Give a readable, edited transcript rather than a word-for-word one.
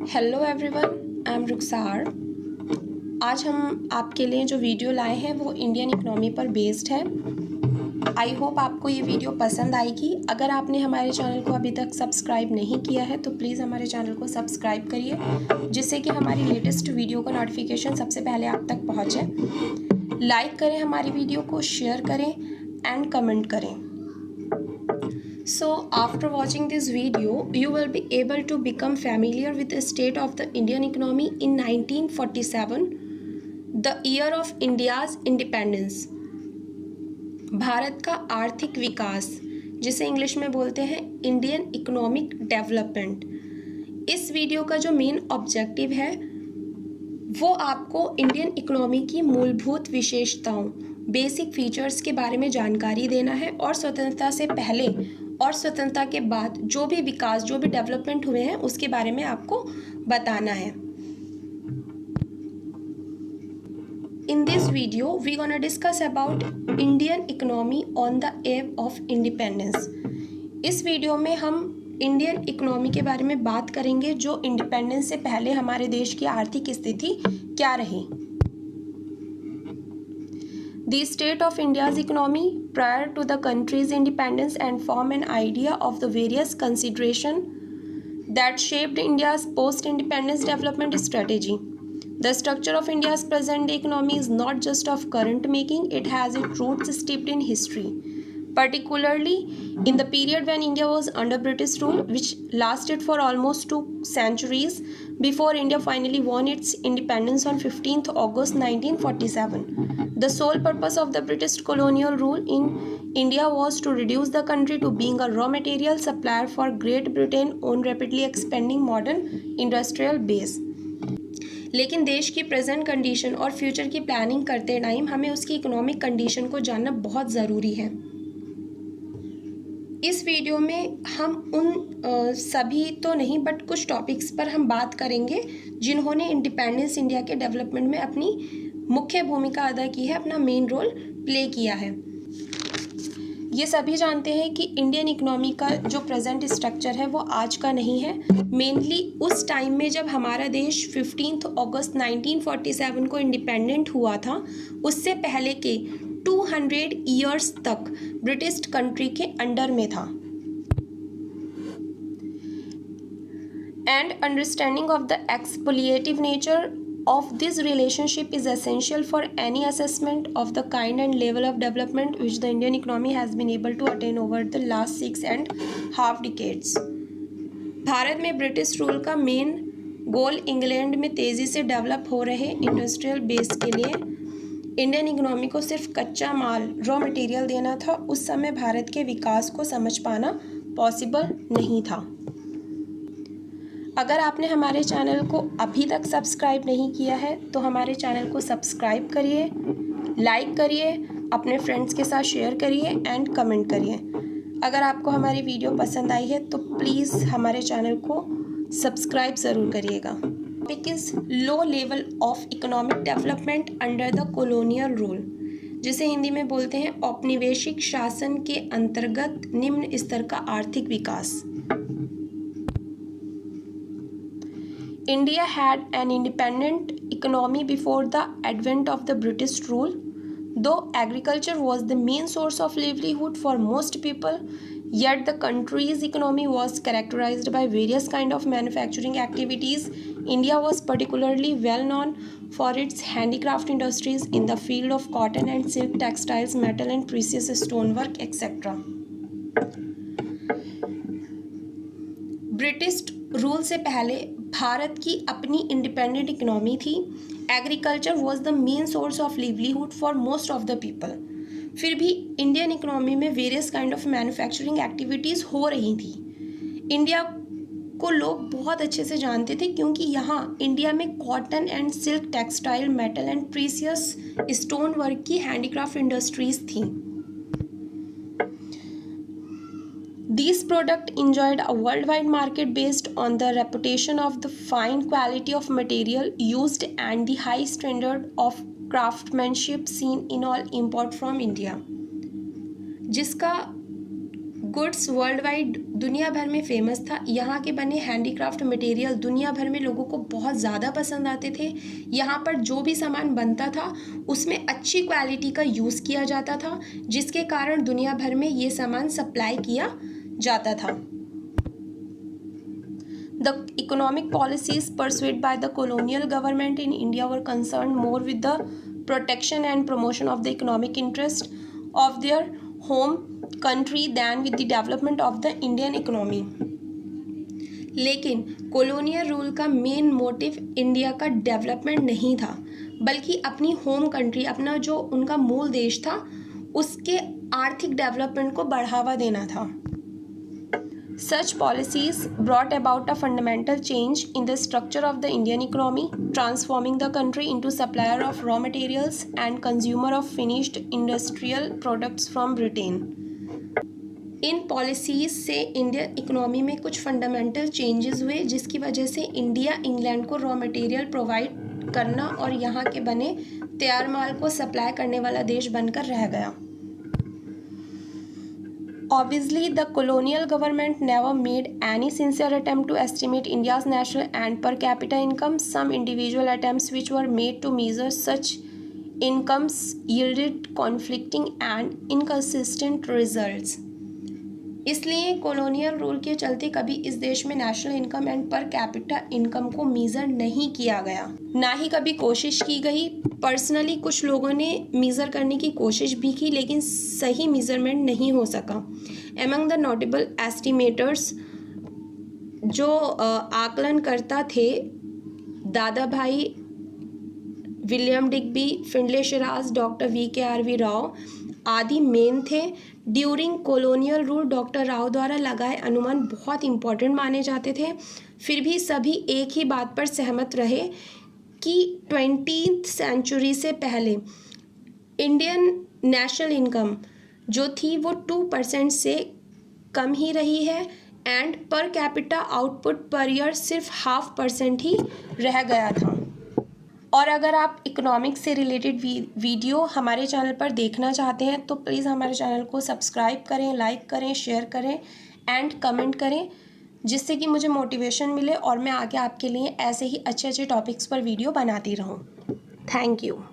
Hello everyone, I am रुखसार। आज हम आपके लिए जो वीडियो लाए हैं वो इंडियन इकोनॉमी पर बेस्ड है। आई होप आपको ये वीडियो पसंद आएगी। अगर आपने हमारे चैनल को अभी तक सब्सक्राइब नहीं किया है तो प्लीज़ हमारे चैनल को सब्सक्राइब करिए, जिससे कि हमारी लेटेस्ट वीडियो का नोटिफिकेशन सबसे पहले आप तक पहुँचे। लाइक करें हमारी वीडियो को, शेयर करें एंड कमेंट करें। So after watching this video, you will be able to become familiar with the state of the Indian economy in 1947, the year of India's independence. Bharat का आर्थिक विकास, जिसे इंग्लिश में बोलते हैं इंडियन इकोनॉमिक डेवलपमेंट। इस video का जो मेन ऑब्जेक्टिव है वो आपको इंडियन इकोनॉमी की मूलभूत विशेषताओं, बेसिक फीचर्स के बारे में जानकारी देना है और स्वतंत्रता से पहले और स्वतंत्रता के बाद जो भी विकास, जो भी डेवलपमेंट हुए हैं उसके बारे में आपको बताना है। In this video we gonna discuss about Indian economy on the eve of independence. इस वीडियो में हम इंडियन इकोनॉमी के बारे में बात करेंगे जो इंडिपेंडेंस से पहले हमारे देश की आर्थिक स्थिति क्या रही। The state of India's economy prior to the country's independence and form an idea of the various considerations that shaped India's post-independence development strategy. The structure of India's present-day economy is not just of current making, it has its roots steeped in history, particularly in the period when India was under British rule, which lasted for almost 2 centuries before India finally won its independence on 15th August 1947. The sole purpose of the British colonial rule in India was to reduce the country to being a raw material supplier for Great Britain on rapidly expanding modern industrial base. लेकिन देश की present condition और future की planning करते time हमें उसकी economic condition को जानना बहुत ज़रूरी है। इस वीडियो में हम उन सभी तो नहीं बट कुछ टॉपिक्स पर हम बात करेंगे जिन्होंने इंडिपेंडेंस इंडिया के डेवलपमेंट में अपनी मुख्य भूमिका अदा की है, अपना मेन रोल प्ले किया है। ये सभी जानते हैं कि इंडियन इकोनॉमी का जो प्रेजेंट स्ट्रक्चर है वो आज का नहीं है। मेनली उस टाइम में जब हमारा देश 15 अगस्त 1947 को इंडिपेंडेंट हुआ था, उससे पहले के 200 ईयर्स तक ब्रिटिश कंट्री के अंडर में था। And understanding of the exploitative nature of this relationship is essential for any assessment of the kind and level of development which the Indian economy has been able to attain over the last 6.5 decades. Bharat में British rule का main goal England में तेज़ी से develop हो रहे industrial base के लिए Indian economy को सिर्फ कच्चा माल, रॉ मटेरियल देना था। उस समय भारत के विकास को समझ पाना पॉसिबल नहीं था। अगर आपने हमारे चैनल को अभी तक सब्सक्राइब नहीं किया है तो हमारे चैनल को सब्सक्राइब करिए, लाइक करिए, अपने फ्रेंड्स के साथ शेयर करिए एंड कमेंट करिए। अगर आपको हमारी वीडियो पसंद आई है तो प्लीज़ हमारे चैनल को सब्सक्राइब ज़रूर करिएगा। Topic is low level of economic development under the colonial rule, जिसे हिंदी में बोलते हैं औपनिवेशिक शासन के अंतर्गत निम्न स्तर का आर्थिक विकास। India had an independent economy before the advent of the British rule. Though agriculture was the main source of livelihood for most people, yet the country's economy was characterized by various kinds of manufacturing activities. India was particularly well known for its handicraft industries in the field of cotton and silk textiles, metal and precious stonework, etc. British rule से पहले भारत की अपनी independent economy थी। Agriculture was the main source of livelihood for most of the people. फिर भी Indian economy में various kind of manufacturing activities हो रही थी। इंडिया को लोग बहुत अच्छे से जानते थे क्योंकि यहाँ इंडिया में cotton and silk textile, metal and precious stone work की हैंडीक्राफ्ट इंडस्ट्रीज थी। These products enjoyed a worldwide market based on the reputation of the fine quality of material used and the high standard of craftsmanship seen in all import from India, जिसका goods world wide दुनिया भर में famous था। यहाँ के बने handicraft material दुनिया भर में लोगों को बहुत ज़्यादा पसंद आते थे। यहाँ पर जो भी सामान बनता था उसमें अच्छी क्वालिटी का यूज़ किया जाता था, जिसके कारण दुनिया भर में ये सामान सप्लाई किया जाता था। The economic policies pursued by the colonial government in India were concerned more with the protection and promotion of the economic interest of their home country than with the development of the Indian economy. लेकिन colonial rule का main motive India का development नहीं था, बल्कि अपनी home country, अपना जो उनका मूल देश था, उसके आर्थिक डेवलपमेंट को बढ़ावा देना था। Such policies brought about a fundamental change in the structure of the Indian economy, transforming the country into supplier of raw materials and consumer of finished industrial products from Britain. In policies से Indian economy में कुछ fundamental changes हुए, जिसकी वजह से India England को raw material provide करना और यहाँ के बने तैयार माल को सप्लाई करने वाला देश बनकर रह गया। Obviously, the colonial government never made any sincere attempt to estimate India's national and per capita income. Some individual attempts which were made to measure such incomes yielded conflicting and inconsistent results. इसलिए colonial rule के चलते कभी इस देश में national income and per capita income को measure नहीं किया गया, ना ही कभी कोशिश की गई। पर्सनली कुछ लोगों ने मेज़र करने की कोशिश भी की, लेकिन सही मेज़रमेंट नहीं हो सका। एमंग द नोटेबल एस्टिमेटर्स, जो आकलन करता थे, दादा भाई, William Digby, Findlay Siraj, doctor VKRV Rao आदि मेन थे। During colonial rule doctor Rao द्वारा लगाए अनुमान बहुत इंपॉर्टेंट माने जाते थे। फिर भी सभी एक ही बात पर सहमत रहे कि 20th सेंचुरी से पहले इंडियन नेशनल इनकम जो थी वो 2% से कम ही रही है and per capita output per year सिर्फ 0.5% ही रह गया था। और अगर आप इकोनॉमिक्स से रिलेटेड वीडियो हमारे चैनल पर देखना चाहते हैं तो प्लीज़ हमारे चैनल को सब्सक्राइब करें, लाइक करें, शेयर करें एंड कमेंट करें, जिससे कि मुझे मोटिवेशन मिले और मैं आगे आपके लिए ऐसे ही अच्छे अच्छे टॉपिक्स पर वीडियो बनाती रहूं। Thank you.